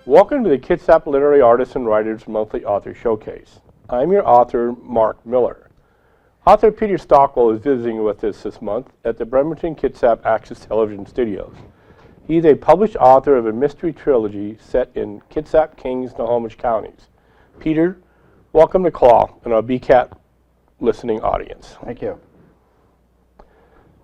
Welcome to the Kitsap Literary Artists and Writers Monthly Author Showcase. I'm your author, Mark Miller. Author Peter Stockwell is visiting with us this month at the Bremerton Kitsap Access Television Studios. He's a published author of a mystery trilogy set in Kitsap, Kings, and Snohomish counties. Peter, welcome to Claw and our BCAT listening audience. Thank you.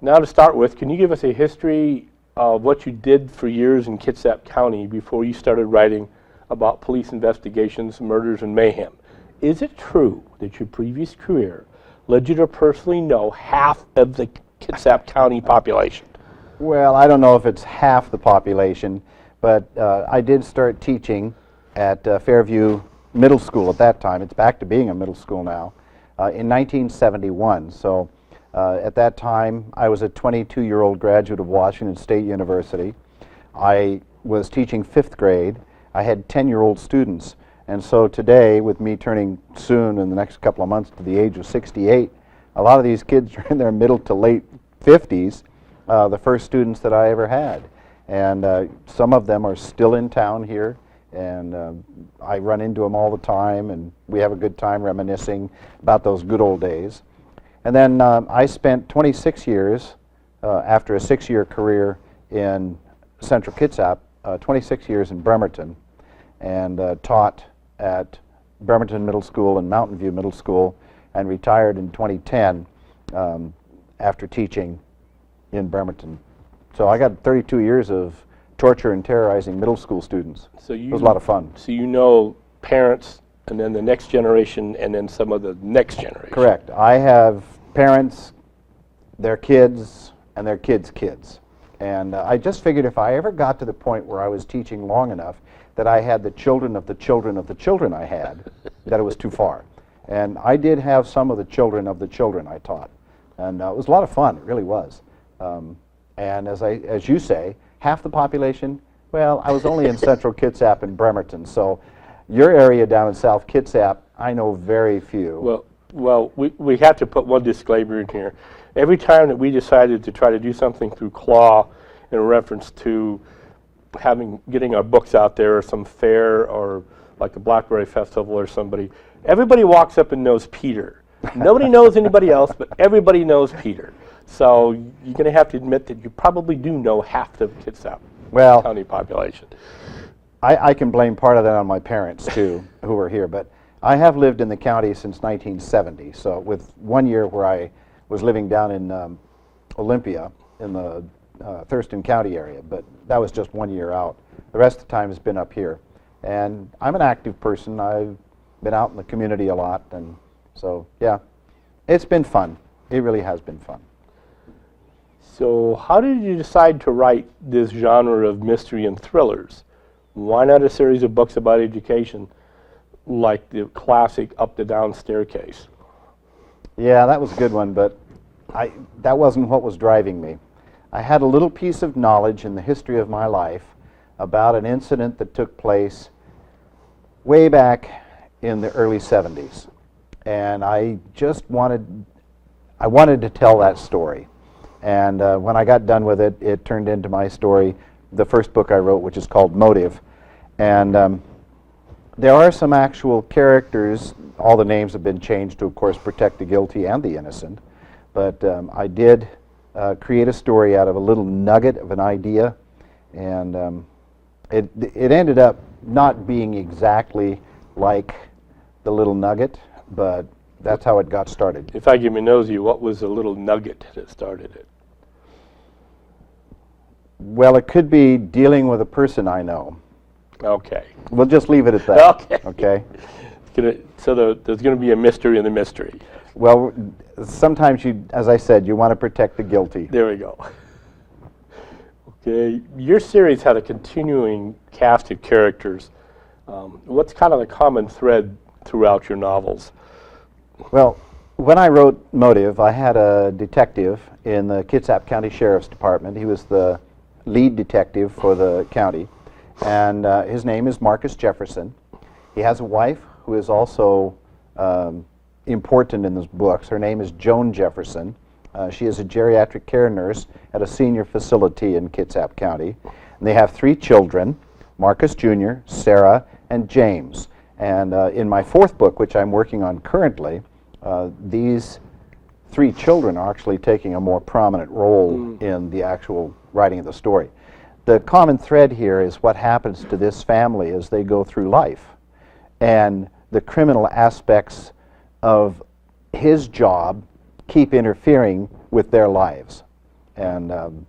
Now to start with, can you give us a history of what you did for years in Kitsap County before you started writing about police investigations, murders, and mayhem? Is it true that your previous career led you to personally know half of the Kitsap County population? Well, I don't know if it's half the population, but I did start teaching at Fairview Middle School at that time. It's back to being a middle school now, in 1971. So at that time, I was a 22-year-old graduate of Washington State University. I was teaching 5th grade. I had 10-year-old students. And so today, with me turning soon in the next couple of months to the age of 68, a lot of these kids are in their middle to late 50s, the first students that I ever had. And some of them are still in town here, and I run into them all the time, and we have a good time reminiscing about those good old days. And then I spent 26 years, after a 6-year career in Central Kitsap, 26 years in Bremerton, and taught at Bremerton Middle School and Mountain View Middle School, and retired in 2010 after teaching in Bremerton. So I got 32 years of torture and terrorizing middle school students. So it was a lot of fun. So you know parents, and then the next generation, and then some of the next generation. Correct. I have parents, their kids, and their kids' kids. And I just figured if I ever got to the point where I was teaching long enough that I had the children of the children of the children I had, that it was too far. And I did have some of the children I taught. And it was a lot of fun, it really was. And as you say, half the population, well, I was only in Central Kitsap and Bremerton, so your area down in South Kitsap, I know very few. Well, we have to put one disclaimer in here. Every time that we decided to try to do something through Claw in reference to getting our books out there, or some fair, or like the Blackberry Festival or somebody, everybody walks up and knows Peter. Nobody knows anybody else, but everybody knows Peter. So you're going to have to admit that you probably do know half the Kitsap County population. I can blame part of that on my parents, too, who were here. But I have lived in the county since 1970, so with 1 year where I was living down in Olympia in the Thurston County area, but that was just 1 year out. The rest of the time has been up here. And I'm an active person. I've been out in the community a lot, and so, yeah, it's been fun. It really has been fun. So how did you decide to write this genre of mystery and thrillers? Why not a series of books about education like the classic Up the Down Staircase? Yeah, that was a good one, but that wasn't what was driving me. I had a little piece of knowledge in the history of my life about an incident that took place way back in the early 70s. And I wanted to tell that story. And when I got done with it, it turned into my story, the first book I wrote, which is called Motive. And there are some actual characters. All the names have been changed to, of course, protect the guilty and the innocent. But I did create a story out of a little nugget of an idea. And it ended up not being exactly like the little nugget, but that's how it got started. If I give me nosy, what was the little nugget that started it? Well, it could be dealing with a person I know. Okay. We'll just leave it at that. Okay. So there's going to be a mystery in the mystery. Well, sometimes as I said, you want to protect the guilty. There we go. Okay. Your series had a continuing cast of characters. What's kind of the common thread throughout your novels? Well, when I wrote Motive, I had a detective in the Kitsap County Sheriff's Department. He was the lead detective for the county, and his name is Marcus Jefferson. He has a wife who is also important in his books. Her name is Joan Jefferson. She is a geriatric care nurse at a senior facility in Kitsap County. And they have 3 children. Marcus Jr., Sarah, and James. And in my fourth book, which I'm working on currently, these three children are actually taking a more prominent role in the actual writing of the story. The common thread here is what happens to this family as they go through life, and the criminal aspects of his job keep interfering with their lives. And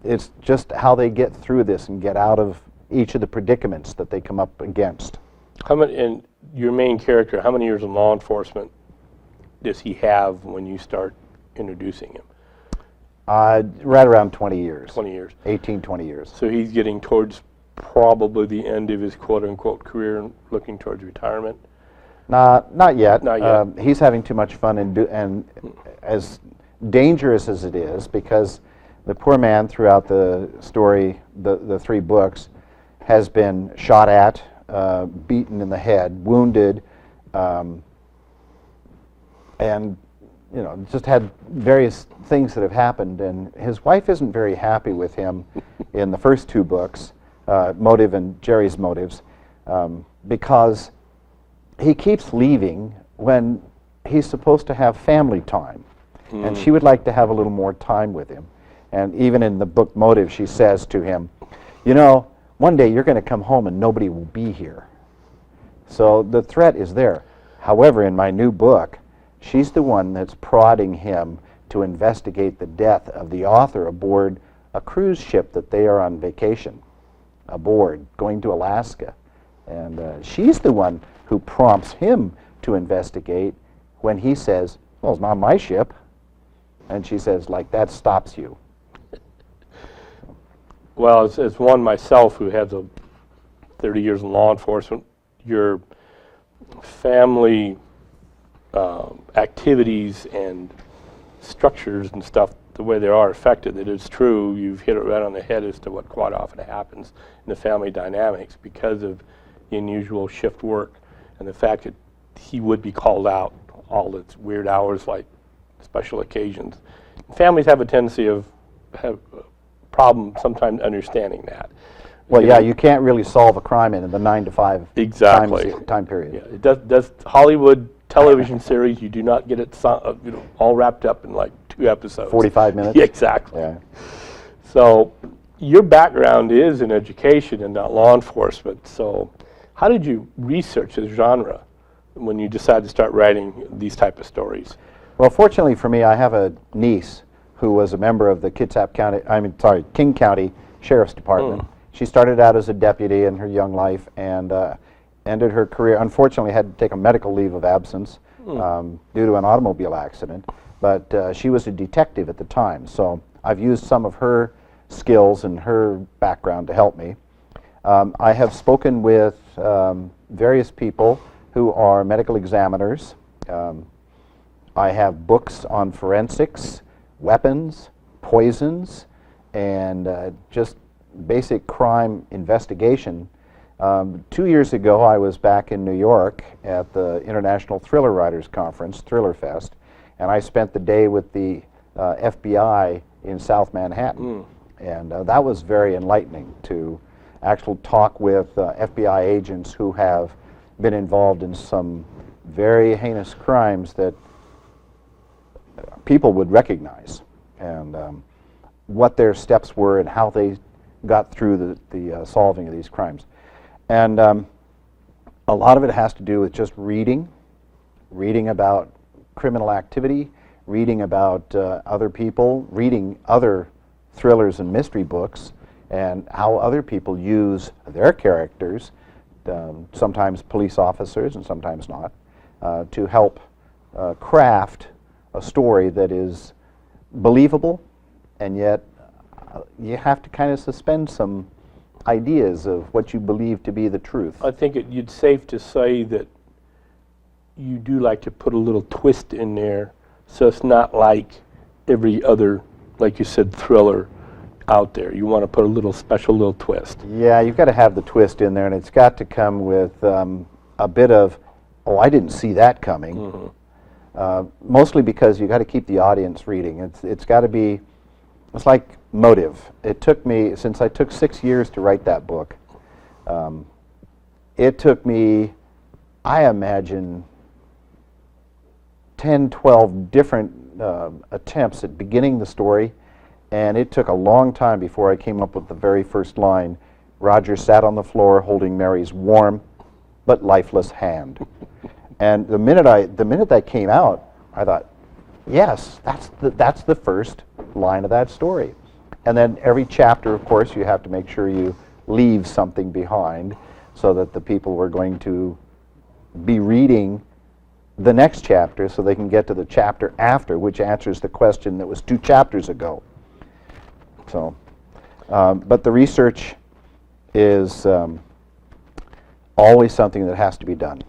it's just how they get through this and get out of each of the predicaments that they come up against. How many, and your main character, how many years in law enforcement does he have when you start introducing him? Right around 20 years. 20 years. 18, 20 years. So he's getting towards probably the end of his quote-unquote career and looking towards retirement? Not yet. Not yet. He's having too much fun, and as dangerous as it is, because the poor man throughout the story, the three books, has been shot at, beaten in the head, wounded, and just had various things that have happened. And his wife isn't very happy with him in the first two books, Motive and Jerry's Motives, because he keeps leaving when he's supposed to have family time. And she would like to have a little more time with him. And even in the book Motive, she says to him, one day you're going to come home and nobody will be here. So the threat is there. However, in my new book, she's the one that's prodding him to investigate the death of the author aboard a cruise ship that they are on vacation aboard, going to Alaska. And she's the one who prompts him to investigate when he says, well, it's not my ship. And she says, that stops you. Well, as one myself who has 30 years in law enforcement, your family activities and structures and stuff, the way they are affected, it is true, you've hit it right on the head as to what quite often happens in the family dynamics because of the unusual shift work and the fact that he would be called out all its weird hours like special occasions. Families have a tendency of have a problem sometimes understanding that. Well, yeah, you can't really solve a crime in the 9 to 5 time period. Yeah, it does Hollywood television series, you do not get it all wrapped up in 2 episodes. 45 minutes? Yeah, exactly. Yeah. So your background is in education and not law enforcement. So how did you research this genre when you decided to start writing these type of stories? Well, fortunately for me, I have a niece who was a member of the King County Sheriff's Department. She started out as a deputy in her young life and ended her career, unfortunately had to take a medical leave of absence due to an automobile accident, but she was a detective at the time, so I've used some of her skills and her background to help me. I have spoken with various people who are medical examiners. I have books on forensics, weapons, poisons, and just basic crime investigation. 2 years ago, I was back in New York at the International Thriller Writers Conference, Thriller Fest, and I spent the day with the FBI in South Manhattan. And that was very enlightening to actually talk with FBI agents who have been involved in some very heinous crimes that people would recognize, and what their steps were and how they got through the solving of these crimes. And a lot of it has to do with just reading about criminal activity, reading about other people, reading other thrillers and mystery books, and how other people use their characters, sometimes police officers and sometimes not, to help craft a story that is believable, and yet you have to kind of suspend some ideas of what you believe to be the truth. I think it's safe to say that you do like to put a little twist in there, so it's not like every other, like you said, thriller out there. You want to put a little special little twist. Yeah, you've got to have the twist in there, and it's got to come with a bit of, oh, I didn't see that coming. Mostly because you got to keep the audience reading. It's got to be, it's like Motive. It took me, since I took 6 years to write that book, It took me, I imagine, 10, 12 different attempts at beginning the story, and it took a long time before I came up with the very first line. Roger sat on the floor holding Mary's warm but lifeless hand. And the minute that came out, I thought, yes, that's the first line of that story. And then every chapter, of course, you have to make sure you leave something behind so that the people were going to be reading the next chapter so they can get to the chapter after, which answers the question that was 2 chapters ago. So, but the research is always something that has to be done.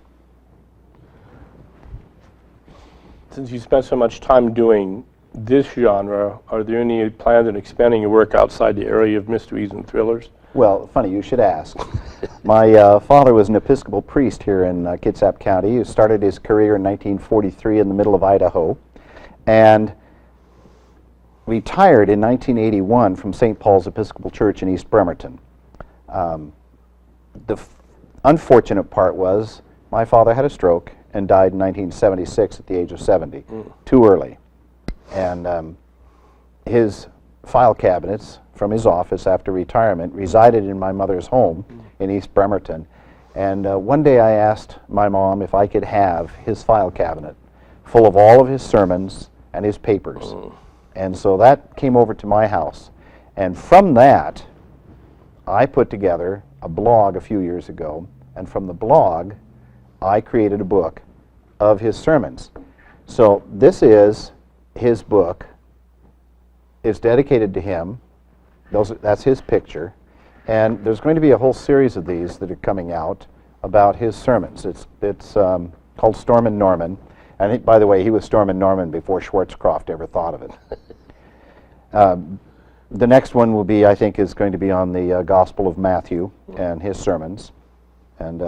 Since you spent so much time doing this genre, are there any plans on expanding your work outside the area of mysteries and thrillers? Well, funny you should ask. My father was an Episcopal priest here in Kitsap County. He started his career in 1943 in the middle of Idaho, and retired in 1981 from St. Paul's Episcopal Church in East Bremerton. The unfortunate part was my father had a stroke and died in 1976 at the age of 70, too early. And his file cabinets from his office after retirement resided in my mother's home in East Bremerton. And one day I asked my mom if I could have his file cabinet full of all of his sermons and his papers. And so that came over to my house. And from that, I put together a blog a few years ago. And from the blog, I created a book of his sermons. So this is his book. It's dedicated to him. That's his picture. And there's going to be a whole series of these that are coming out about his sermons. It's called Storm and Norman. And by the way, he was Storm and Norman before Schwarzkopf ever thought of it. The next one will be, I think, is going to be on the Gospel of Matthew and his sermons. And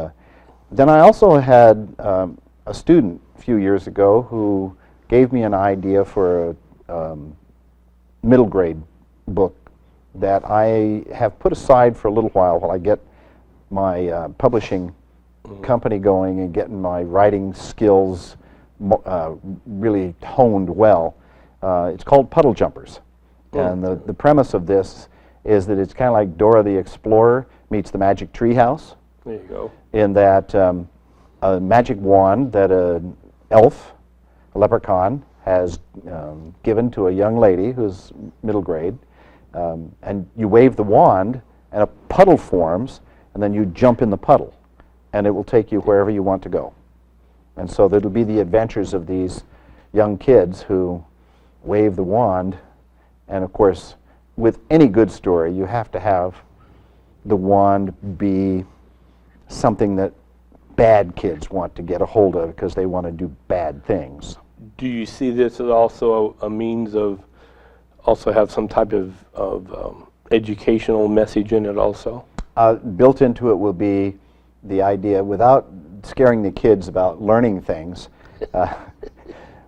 then I also had a student a few years ago who gave me an idea for a middle grade book that I have put aside for a little while I get my publishing company going and getting my writing skills really honed well. It's called Puddle Jumpers. And the premise of this is that it's kind of like Dora the Explorer meets the Magic Tree House. There you go. In that a magic wand that an elf, a leprechaun, has given to a young lady who's middle grade, and you wave the wand and a puddle forms, and then you jump in the puddle, and it will take you wherever you want to go. And so that'll be the adventures of these young kids who wave the wand. And of course, with any good story, you have to have the wand be something that bad kids want to get a hold of because they want to do bad things. Do you see this as also a means of also have some type of educational message in it also? Built into it will be the idea, without scaring the kids about learning things,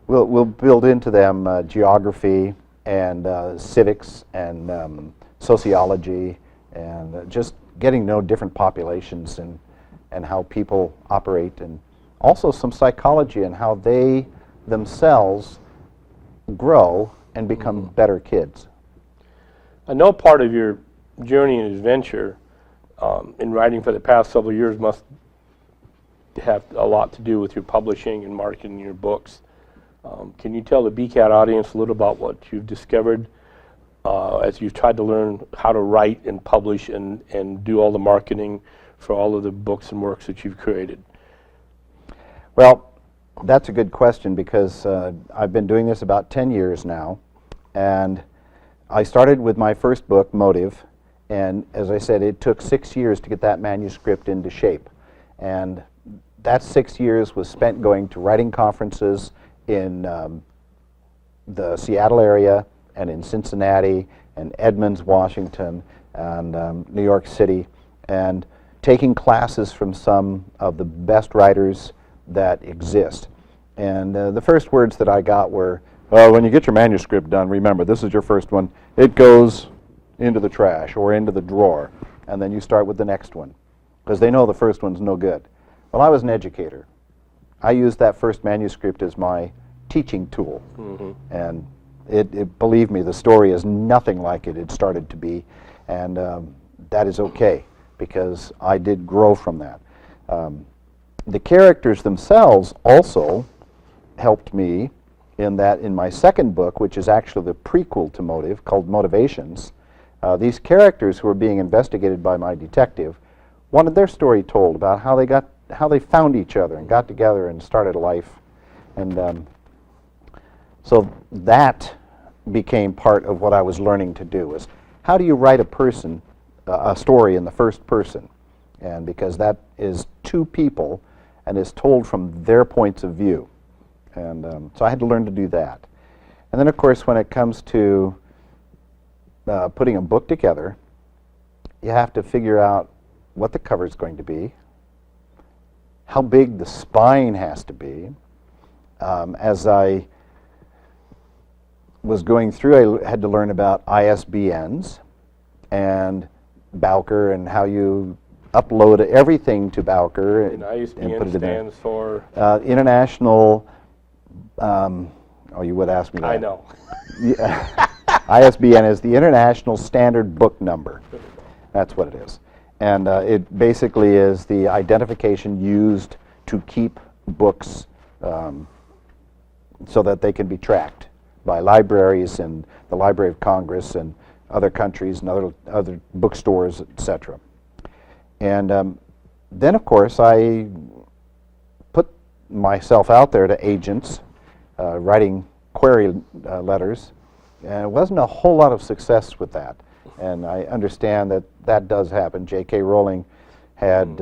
we'll build into them geography and civics and sociology and just getting to know different populations and how people operate, and also some psychology and how they themselves grow and become better kids. I know part of your journey and adventure in writing for the past several years must have a lot to do with your publishing and marketing your books. Can you tell the BCAT audience a little about what you've discovered as you've tried to learn how to write and publish and do all the marketing for all of the books and works that you've created? Well, that's a good question because I've been doing this about 10 years now, and I started with my first book, Motive, and as I said, it took 6 years to get that manuscript into shape. And that 6 years was spent going to writing conferences in the Seattle area and in Cincinnati and Edmonds, Washington, and New York City, and taking classes from some of the best writers that exist. And the first words that I got were, when you get your manuscript done, remember, this is your first one. It goes into the trash or into the drawer, and then you start with the next one. because they know the first one's no good. Well, I was an educator. I used that first manuscript as my teaching tool. And believe me, the story is nothing like it started to be, and that is okay, because I did grow from that. The characters themselves also helped me in that in my second book, which is actually the prequel to Motive, called Motivations, these characters who were being investigated by my detective wanted their story told about how they found each other and got together and started a life. And so that became part of what I was learning to do, is how do you write a story in the first person? And because that is two people and is told from their points of view. And so I had to learn to do that. And then, of course, when it comes to putting a book together, you have to figure out what the cover is going to be, how big the spine has to be. As I was going through, I had to learn about ISBNs and Bowker and how you upload everything to Bowker And and put ISBN it in there. stands for, International, oh, you would ask me that. I know. Yeah. ISBN is the International Standard Book Number. That's what it is. And it basically is the identification used to keep books so that they can be tracked by libraries and the Library of Congress and other countries and other bookstores, etc. And then, of course, I put myself out there to agents, writing query letters, and it wasn't a whole lot of success with that. And I understand that that does happen. J.K. Rowling had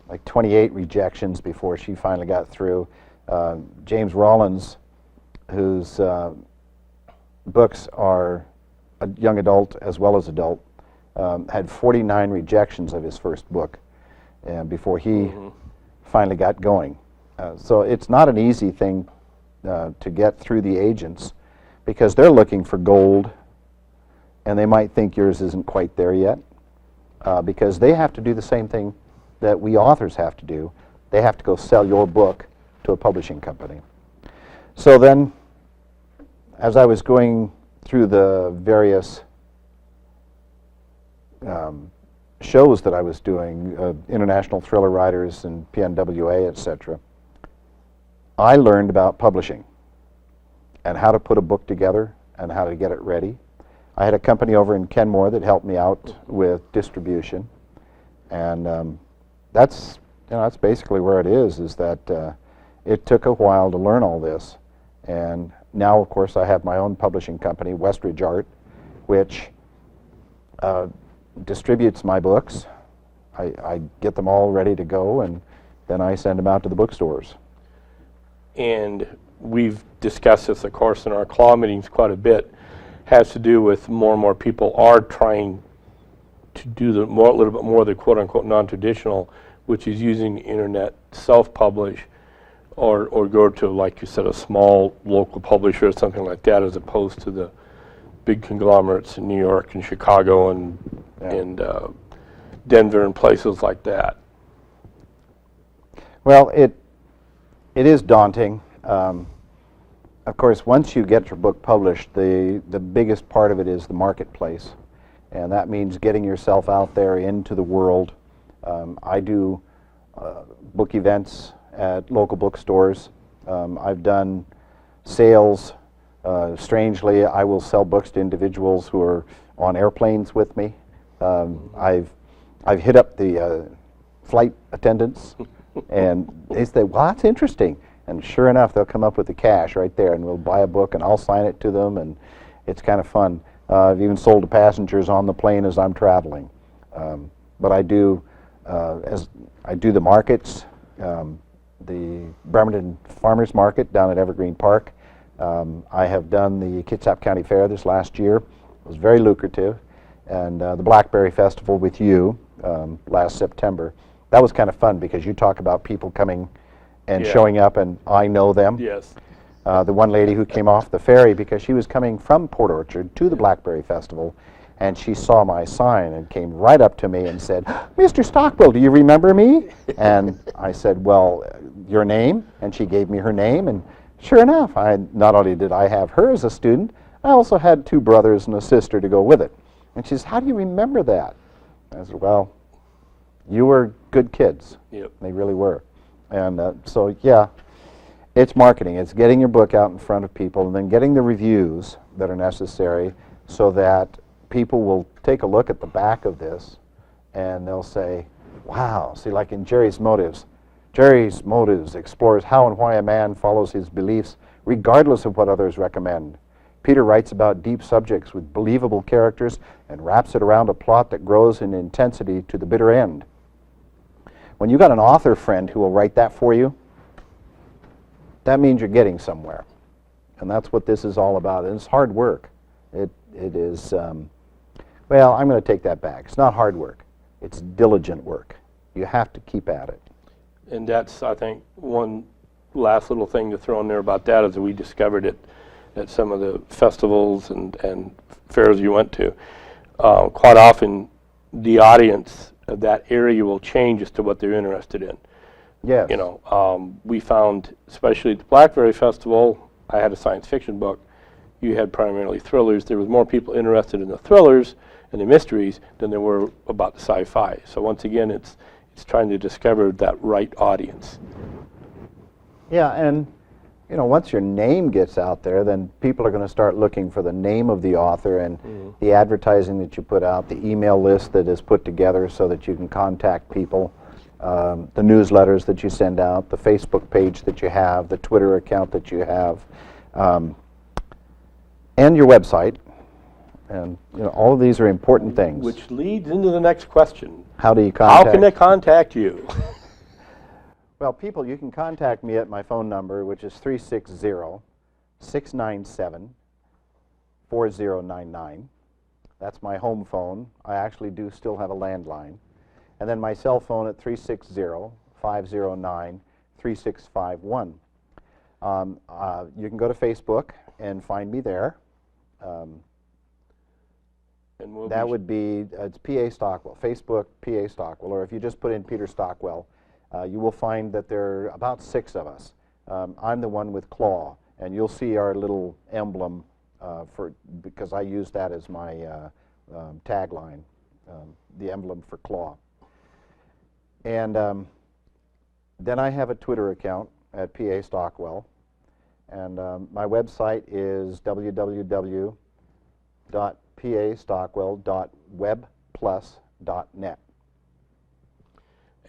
like 28 rejections before she finally got through. James Rollins, whose books are a young adult as well as adult, had 49 rejections of his first book before he finally got going. So it's not an easy thing to get through the agents, because they're looking for gold, and they might think yours isn't quite there yet, because they have to do the same thing that we authors have to do. They have to go sell your book to a publishing company. So then, as I was going through the various shows that I was doing, International Thriller Writers and PNWA, etc., I learned about publishing and how to put a book together and how to get it ready. I had a company over in Kenmore that helped me out with distribution, and that's basically where it is that it took a while to learn all this. And now, of course, I have my own publishing company, Westridge Art, which distributes my books. I get them all ready to go, and then I send them out to the bookstores. And we've discussed this, of course, in our claw meetings quite a bit, has to do with more and more people are trying to do a little bit more of the quote-unquote non-traditional, which is using the internet, self-publish, or go to, like you said, a small local publisher or something like that, as opposed to the big conglomerates in New York and Chicago and Denver and places like that. Well, it is daunting. Of course, once you get your book published, the biggest part of it is the marketplace, and that means getting yourself out there into the world. I do book events at local bookstores. I've done sales. Strangely, I will sell books to individuals who are on airplanes with me. I've hit up the flight attendants, and they say, "Well, that's interesting." And sure enough, they'll come up with the cash right there, and we'll buy a book, and I'll sign it to them, and it's kind of fun. I've even sold to passengers on the plane as I'm traveling. But I do the markets, the Bremerton Farmers Market down at Evergreen Park. I have done the Kitsap County Fair this last year. It was very lucrative. And the Blackberry Festival with you last September. That was kind of fun, because you talk about people coming and showing up, and I know them. Yes. The one lady who came off the ferry because she was coming from Port Orchard to the Blackberry Festival, And she saw my sign and came right up to me and said, "Mr. Stockwell, do you remember me?" And I said, "Well, your name?" And she gave me her name, and sure enough, not only did I have her as a student, I also had 2 brothers and a sister to go with it. And she says, "How do you remember that?" I said, "Well, you were good kids." Yep. They really were. And so, yeah, it's marketing. It's getting your book out in front of people and then getting the reviews that are necessary so that people will take a look at the back of this and they'll say, "Wow." See, like in Jerry's Motives. Jerry's Motives explores how and why a man follows his beliefs regardless of what others recommend. Peter writes about deep subjects with believable characters and wraps it around a plot that grows in intensity to the bitter end. When you got an author friend who will write that for you, that means you're getting somewhere. And that's what this is all about. And it's hard work. It is, well, I'm going to take that back. It's not hard work. It's diligent work. You have to keep at it. And that's, I think, one last little thing to throw in there about that is that we discovered it at some of the festivals and fairs you went to. Quite often, the audience of that area will change as to what they're interested in. Yes. You know, we found, especially at the Blackberry Festival, I had a science fiction book. You had primarily thrillers. There was more people interested in the thrillers and the mysteries than there were about the sci-fi. So once again, it's trying to discover that right audience. Yeah, and you know, once your name gets out there, then people are going to start looking for the name of the author and the advertising that you put out, the email list that is put together so that you can contact people, the newsletters that you send out, the Facebook page that you have, the Twitter account that you have, and your website. And you know, all of these are important things. Which leads into the next question. How do you contact? How can they contact you? Well, people, you can contact me at my phone number, which is 360-697-4099. That's my home phone. I actually do still have a landline. And then my cell phone at 360-509-3651. You can go to Facebook and find me there. And that would be, it's P.A. Stockwell, Facebook P.A. Stockwell, or if you just put in Peter Stockwell, you will find that there are about 6 of us. I'm the one with claw, and you'll see our little emblem because I use that as my tagline, the emblem for claw. And then I have a Twitter account at P.A. Stockwell, and my website is www.pastockwell.webplus.net.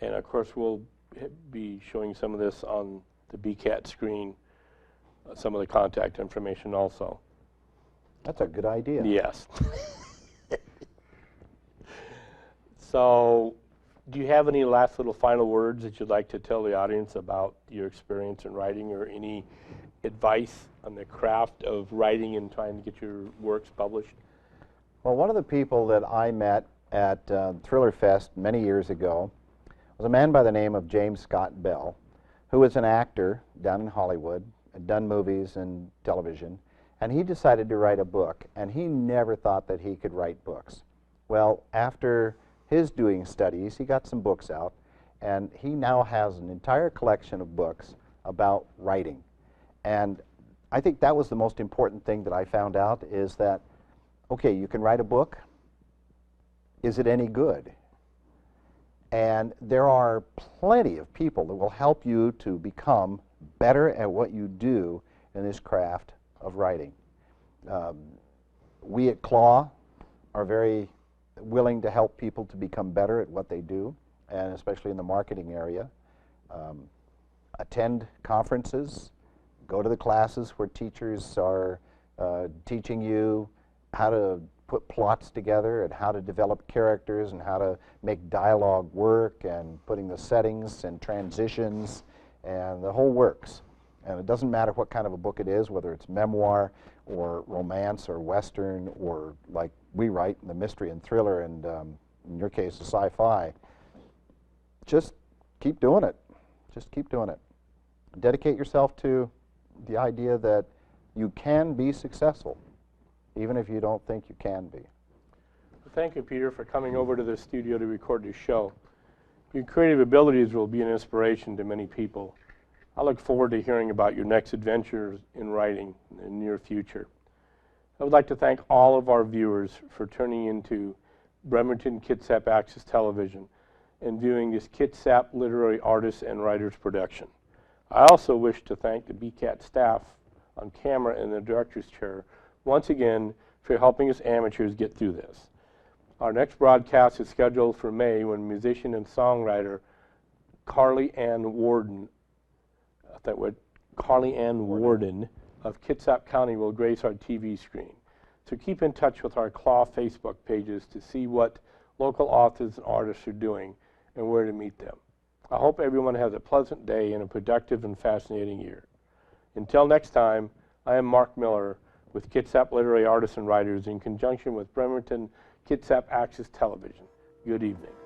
And of course, we'll be showing some of this on the BCAT screen, some of the contact information also. That's a good idea. Yes. So, do you have any last little final words that you'd like to tell the audience about your experience in writing, or any advice on the craft of writing and trying to get your works published? Well, one of the people that I met at Thriller Fest many years ago was a man by the name of James Scott Bell, who was an actor down in Hollywood, had done movies and television, and he decided to write a book, and he never thought that he could write books. Well, after his doing studies, he got some books out, and he now has an entire collection of books about writing. And I think that was the most important thing that I found out, is that, okay, you can write a book. Is it any good? And there are plenty of people that will help you to become better at what you do in this craft of writing. We at CLAW are very willing to help people to become better at what they do, and especially in the marketing area. Attend conferences, go to the classes where teachers are teaching you how to put plots together and how to develop characters and how to make dialogue work and putting the settings and transitions and the whole works. And it doesn't matter what kind of a book it is, whether it's memoir or romance or western or like we write, the mystery and thriller, and in your case, the sci-fi. Just keep doing it. Just keep doing it. Dedicate yourself to the idea that you can be successful, even if you don't think you can be. Thank you, Peter, for coming over to the studio to record this show. Your creative abilities will be an inspiration to many people. I look forward to hearing about your next adventures in writing in the near future. I would like to thank all of our viewers for tuning into Bremerton Kitsap Access Television and viewing this Kitsap Literary Artists and Writers production. I also wish to thank the BCAT staff on camera and the director's chair once again for helping us amateurs get through this. Our next broadcast is scheduled for May when musician and songwriter Carly Ann Warden of Kitsap County will grace our TV screen. So keep in touch with our CLAW Facebook pages to see what local authors and artists are doing and where to meet them. I hope everyone has a pleasant day and a productive and fascinating year. Until next time, I am Mark Miller with Kitsap Literary Artists and Writers in conjunction with Bremerton Kitsap Access Television. Good evening.